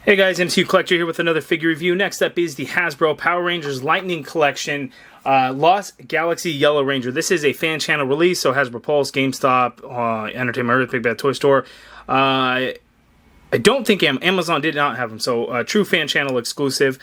Hey guys, MCU Collector here with another figure review. Next up is the Hasbro Power Rangers Lightning Collection Lost Galaxy Yellow Ranger. This is a fan channel release, so Hasbro Pulse, GameStop, Entertainment Earth, Big Bad Toy Store. I don't think Amazon did not have them, so true fan channel exclusive.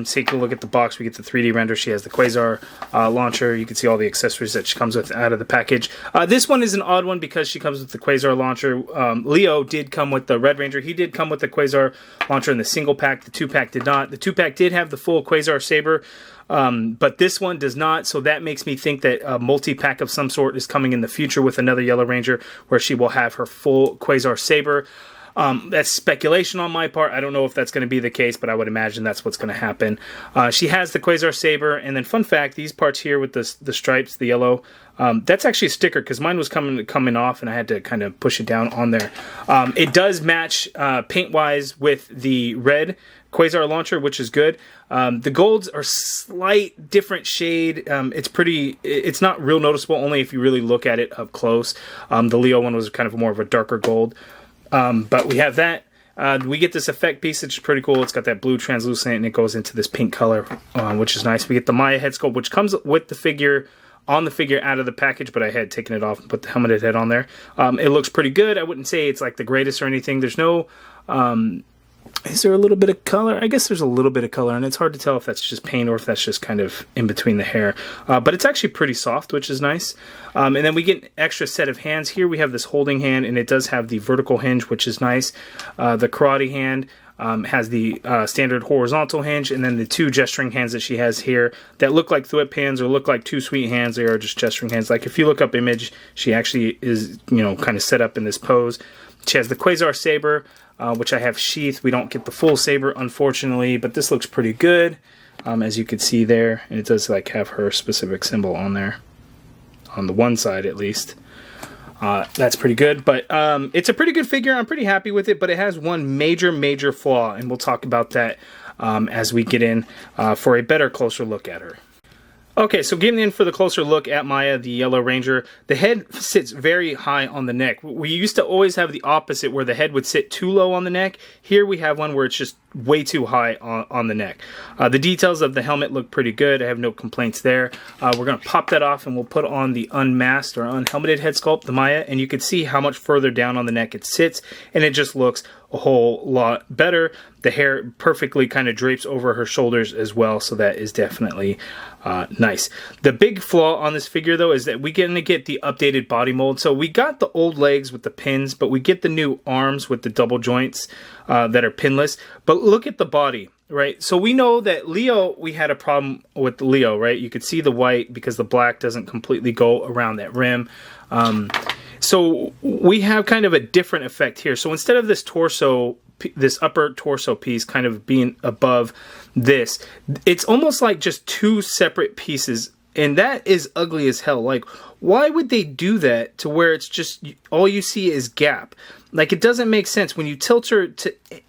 Take a look at the box. We get the 3D render. She has the Quasar launcher. You can see all the accessories that she comes with out of the package. This one is an odd one because she comes with the Quasar launcher. Leo did come with the Red Ranger. He did come with the Quasar launcher in the single pack. The 2-pack did not. The 2-pack did have the full Quasar saber, but this one does not, so that makes me think that a multi-pack of some sort is coming in the future with another Yellow Ranger where she will have her full Quasar saber. That's speculation on my part. I don't know if that's going to be the case, but I would imagine that's what's going to happen. She has the Quasar saber, and then fun fact, these parts here with the stripes, the yellow, that's actually a sticker because mine was coming off, and I had to kind of push it down on there. It does match paint-wise with the red Quasar launcher, which is good. The golds are slight different shade. It's not real noticeable, only if you really look at it up close. The Leo one was kind of more of a darker gold. But we have that. We get this effect piece, which is pretty cool. It's got that blue translucent, and it goes into this pink color, which is nice. We get the Maya head sculpt, which comes with the figure, on the figure out of the package, but I had taken it off and put the helmeted head on there. It looks pretty good. I wouldn't say it's like the greatest or anything. There's no... is there a little bit of color? I guess there's a little bit of color, and it's hard to tell if that's just paint or if that's just kind of in between the hair. But it's actually pretty soft, which is nice. And then we get an extra set of hands here. We have this holding hand, and it does have the vertical hinge, which is nice. The karate hand has the standard horizontal hinge, and then the two gesturing hands that she has here that look like thwip hands or look like two sweet hands. They are just gesturing hands. Like if you look up image, she actually is, kind of set up in this pose. She has the Quasar saber, which I have sheathed. We don't get the full saber, unfortunately, but this looks pretty good, as you can see there. And it does like have her specific symbol on there, on the one side at least. That's pretty good, but it's a pretty good figure. I'm pretty happy with it, but it has one major flaw, and we'll talk about that as we get in for a better, closer look at her. Okay, so getting in for the closer look at Maya, the Yellow Ranger, the head sits very high on the neck. We used to always have the opposite where the head would sit too low on the neck. Here we have one where it's just way too high on the neck. The details of the helmet look pretty good. I have no complaints there. We're going to pop that off and we'll put on the unmasked or unhelmeted head sculpt, the Maya, and you can see how much further down on the neck it sits, and it just looks a whole lot better. The hair perfectly kind of drapes over her shoulders as well, so that is definitely nice. The big flaw on this figure, though, is that we're going to get the updated body mold. So we got the old legs with the pins, but we get the new arms with the double joints that are pinless. But look at the body, right? So we know that Leo, we had a problem with Leo, right? You could see the white because the black doesn't completely go around that rim. So we have kind of a different effect here. So instead of this torso, this upper torso piece kind of being above this, it's almost like just two separate pieces, and that is ugly as hell. Like, why would they do that to where it's just all you see is gap? Like, it doesn't make sense. When you tilt her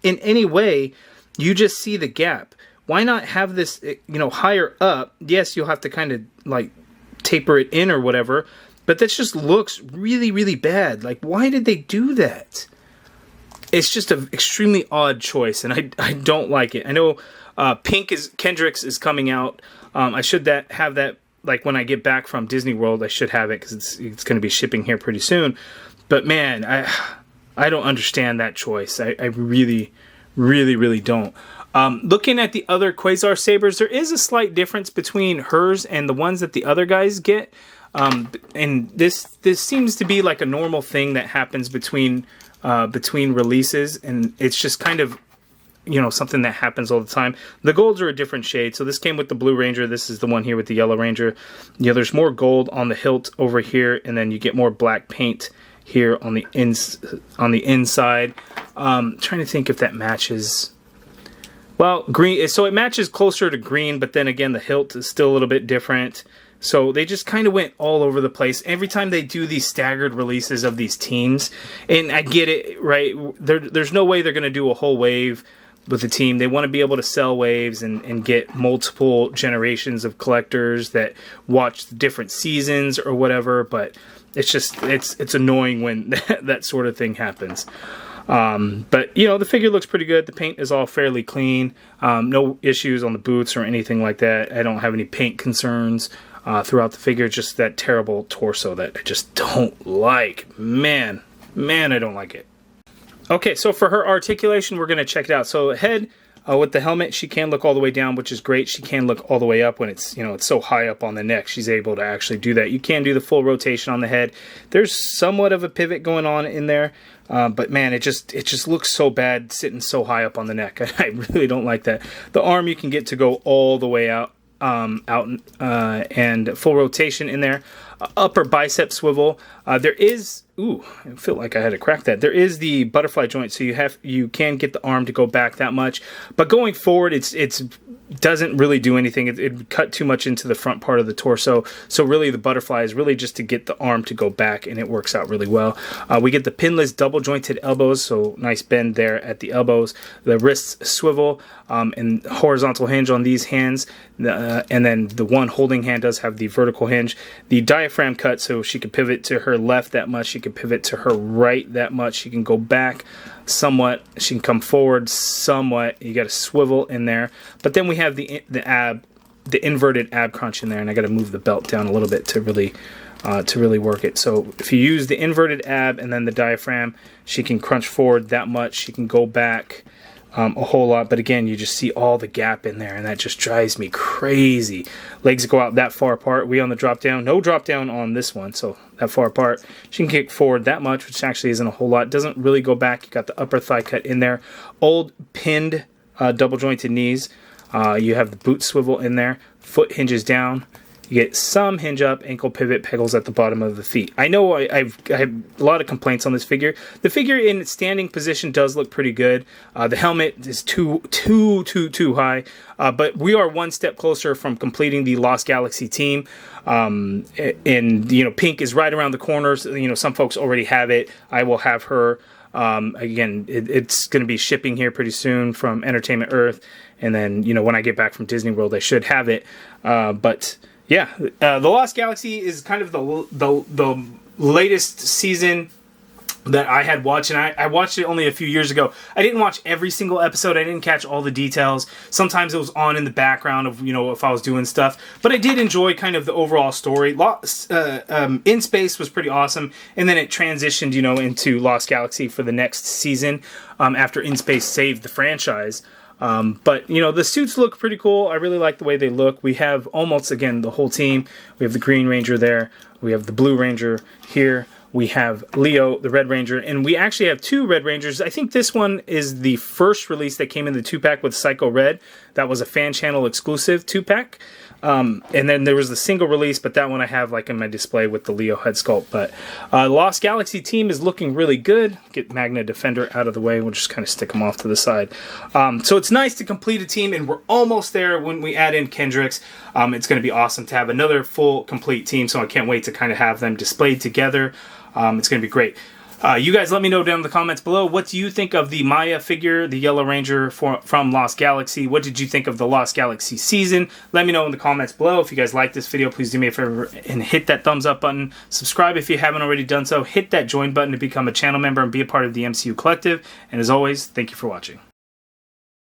in any way, you just see the gap. Why not have this, higher up? Yes, you'll have to kind of like taper it in or whatever, but that just looks really bad. Like, why did they do that? It's just an extremely odd choice, and I don't like it. I know Kendrick's is coming out. I should have that, like, when I get back from Disney World, I should have it because it's going to be shipping here pretty soon. But man, I don't understand that choice. I really don't. Looking at the other Quasar sabers, there is a slight difference between hers and the ones that the other guys get. And this seems to be like a normal thing that happens between releases, and it's just kind of something that happens all the time. The golds are a different shade. So this came with the Blue Ranger. This is the one here with the Yellow Ranger. There's more gold on the hilt over here, and then you get more black paint here on the inside. Trying to think if that matches. Well, green. So it matches closer to green, but then again, the hilt is still a little bit different. So they just kind of went all over the place. Every time they do these staggered releases of these teams, and I get it, right? There's no way they're going to do a whole wave with the team. They want to be able to sell waves and get multiple generations of collectors that watch the different seasons or whatever, but it's just, it's annoying when that sort of thing happens. But, you know, the figure looks pretty good. The paint is all fairly clean. No issues on the boots or anything like that. I don't have any paint concerns throughout the figure. Just that terrible torso that I just don't like. Man, I don't like it. Okay, so for her articulation, we're going to check it out. So head with the helmet, she can look all the way down, which is great. She can look all the way up when it's, you know, it's so high up on the neck. She's able to actually do that. You can do the full rotation on the head. There's somewhat of a pivot going on in there, but man, it just looks so bad sitting so high up on the neck. I really don't like that. The arm you can get to go all the way out, and full rotation in there. Upper bicep swivel. There is, ooh, I feel like I had to crack that. There is the butterfly joint, so you can get the arm to go back that much. But going forward, it's doesn't really do anything. It cut too much into the front part of the torso. So really, the butterfly is really just to get the arm to go back, and it works out really well. We get the pinless double jointed elbows, so nice bend there at the elbows. The wrists swivel, and horizontal hinge on these hands, and then the one holding hand does have the vertical hinge. The diaphragm cut, so she can pivot to her left that much, she can pivot to her right that much, she can go back somewhat, she can come forward somewhat. You got a swivel in there, but then we have the inverted ab crunch in there, and I got to move the belt down a little bit to really work it. So if you use the inverted ab and then the diaphragm, she can crunch forward that much, she can go back a whole lot, but again, you just see all the gap in there, and that just drives me crazy. Legs go out that far apart. We on the drop down, no drop down on this one, so that far apart. She can kick forward that much, which actually isn't a whole lot. Doesn't really go back. You got the upper thigh cut in there. Old pinned double jointed knees. You have the boot swivel in there. Foot hinges down. You get some hinge up, ankle pivot, pegals at the bottom of the feet. I know I have a lot of complaints on this figure. The figure in standing position does look pretty good. The helmet is too high, but we are one step closer from completing the Lost Galaxy team. And you know, pink is right around the corners. You know, some folks already have it. I will have her. Again, it's going to be shipping here pretty soon from Entertainment Earth, and then, you know, when I get back from Disney World, I should have it. But yeah, the Lost Galaxy is kind of the latest season that I had watched, and I watched it only a few years ago. I didn't watch every single episode. I didn't catch all the details. Sometimes it was on in the background of, you know, if I was doing stuff. But I did enjoy kind of the overall story. In Space was pretty awesome, and then it transitioned, you know, into Lost Galaxy for the next season after In Space saved the franchise. But, you know, the suits look pretty cool. I really like the way they look. We have almost, again, the whole team. We have the Green Ranger there. We have the Blue Ranger here. We have Leo, the Red Ranger, and we actually have two Red Rangers. I think this one is the first release that came in the 2-pack with Psycho Red. That was a fan channel exclusive 2-pack. And then there was the single release, but that one I have like in my display with the Leo head sculpt. But Lost Galaxy team is looking really good. Get Magna Defender out of the way. We'll just kind of stick them off to the side. So it's nice to complete a team, and we're almost there when we add in Kendricks. It's going to be awesome to have another full, complete team, so I can't wait to kind of have them displayed together. It's going to be great. You guys let me know down in the comments below, what do you think of the Maya figure, the Yellow Ranger from Lost Galaxy? What did you think of the Lost Galaxy season? Let me know in the comments below. If you guys like this video, please do me a favor and hit that thumbs up button. Subscribe if you haven't already done so. Hit that join button to become a channel member and be a part of the MCU Collective. And as always, thank you for watching.